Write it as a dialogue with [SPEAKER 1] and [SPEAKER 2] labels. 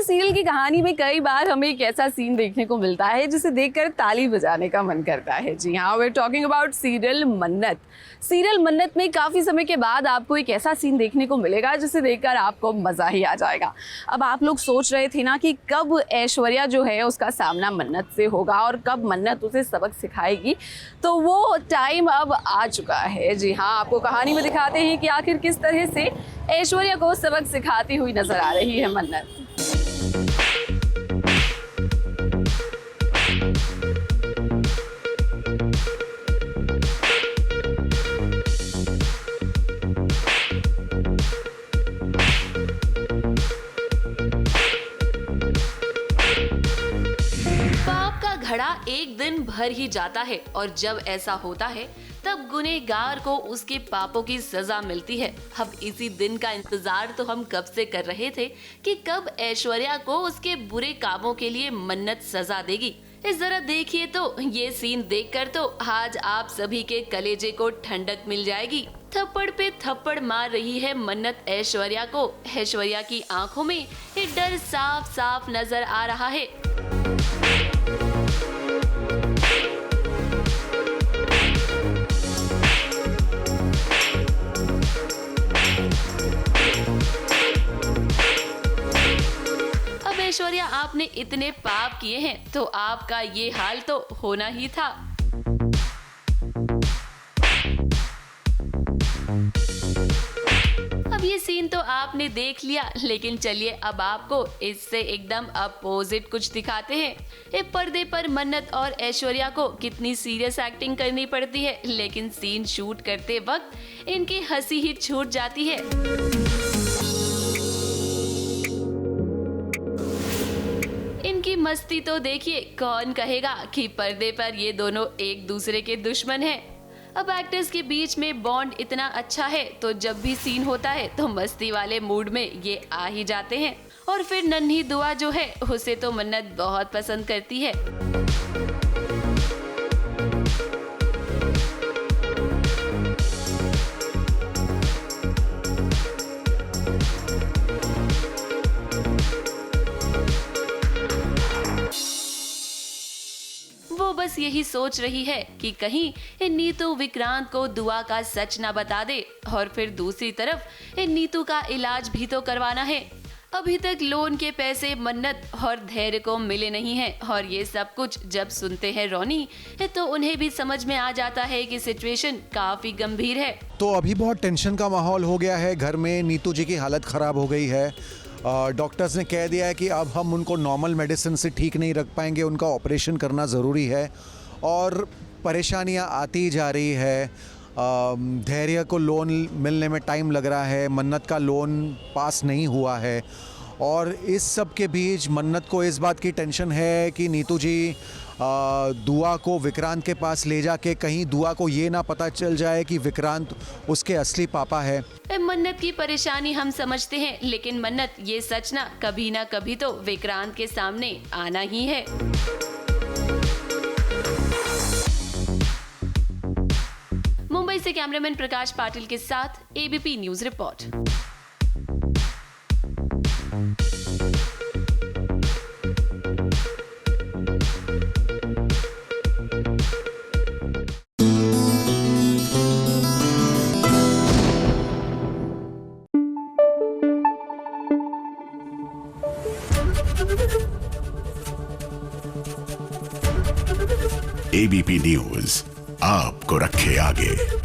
[SPEAKER 1] Serial की कहानी में कई बार हमें एक ऐसा सीन देखने को मिलता है जिसे देखकर ताली बजाने का मन करता है। जी हाँ, we are talking about serial Mannat. Serial Mannat में काफ़ी समय के बाद आपको एक ऐसा सीन देखने को मिलेगा जिसे देखकर आपको मज़ा ही आ जाएगा। अब आप लोग सोच रहे थे ना कि कब ऐश्वर्या जो है उसका सामना मन्नत से होगा और कब मन्नत उसे सबक सिखाएगी, तो वो टाइम अब आ चुका है। जी हाँ, आपको कहानी में दिखाते हैं कि आखिर किस तरह से ऐश्वर्या को सबक सिखाती हुई नजर आ रही है मन्नत।
[SPEAKER 2] पाप का घड़ा एक दिन भर ही जाता है और जब ऐसा होता है तब गुनहगार को उसके पापों की सजा मिलती है। अब इसी दिन का इंतजार तो हम कब से कर रहे थे कि कब ऐश्वर्या को उसके बुरे कामों के लिए मन्नत सजा देगी। इस जरा देखिए तो ये सीन देखकर तो आज आप सभी के कलेजे को ठंडक मिल जाएगी। थप्पड़ पे थप्पड़ मार रही है मन्नत ऐश्वर्या को। ऐश्वर्या की आंखों में ये डर साफ साफ नजर आ रहा है। ऐश्वर्या, आपने इतने पाप किए हैं तो आपका ये हाल तो होना ही था। अब ये सीन तो आपने देख लिया, लेकिन चलिए अब आपको इससे एकदम अपोजिट कुछ दिखाते हैं। ये पर्दे पर मन्नत और ऐश्वर्या को कितनी सीरियस एक्टिंग करनी पड़ती है, लेकिन सीन शूट करते वक्त इनकी हंसी ही छूट जाती है। इनकी मस्ती तो देखिए, कौन कहेगा कि पर्दे पर ये दोनों एक दूसरे के दुश्मन हैं। अब एक्टर्स के बीच में बॉन्ड इतना अच्छा है तो जब भी सीन होता है तो मस्ती वाले मूड में ये आ ही जाते हैं। और फिर नन्ही दुआ जो है उसे तो मन्नत बहुत पसंद करती है। वो बस यही सोच रही है कि कहीं नीतू विक्रांत को दुआ का सच ना बता दे। और फिर दूसरी तरफ नीतू का इलाज भी तो करवाना है। अभी तक लोन के पैसे मन्नत और धैर्य को मिले नहीं हैं और ये सब कुछ जब सुनते हैं रोनी तो उन्हें भी समझ में आ जाता है कि सिचुएशन काफी गंभीर है।
[SPEAKER 3] तो अभी बहुत टेंशन का माहौल हो गया है घर में। नीतू जी की हालत खराब हो गई है। डॉक्टर्स ने कह दिया है कि अब हम उनको नॉर्मल मेडिसिन से ठीक नहीं रख पाएंगे, उनका ऑपरेशन करना ज़रूरी है। और परेशानियां आती जा रही है। धैर्य को लोन मिलने में टाइम लग रहा है, मन्नत का लोन पास नहीं हुआ है। और इस सब के बीच मन्नत को इस बात की टेंशन है कि नीतू जी दुआ को विक्रांत के पास ले जाके कहीं दुआ को ये ना पता चल जाए कि विक्रांत उसके असली पापा है।
[SPEAKER 2] मन्नत की परेशानी हम समझते हैं, लेकिन मन्नत ये सच ना कभी तो विक्रांत के सामने आना ही है। मुंबई से कैमरामैन प्रकाश पाटिल के साथ ABP news report.
[SPEAKER 4] ABP news आपको रखे आगे।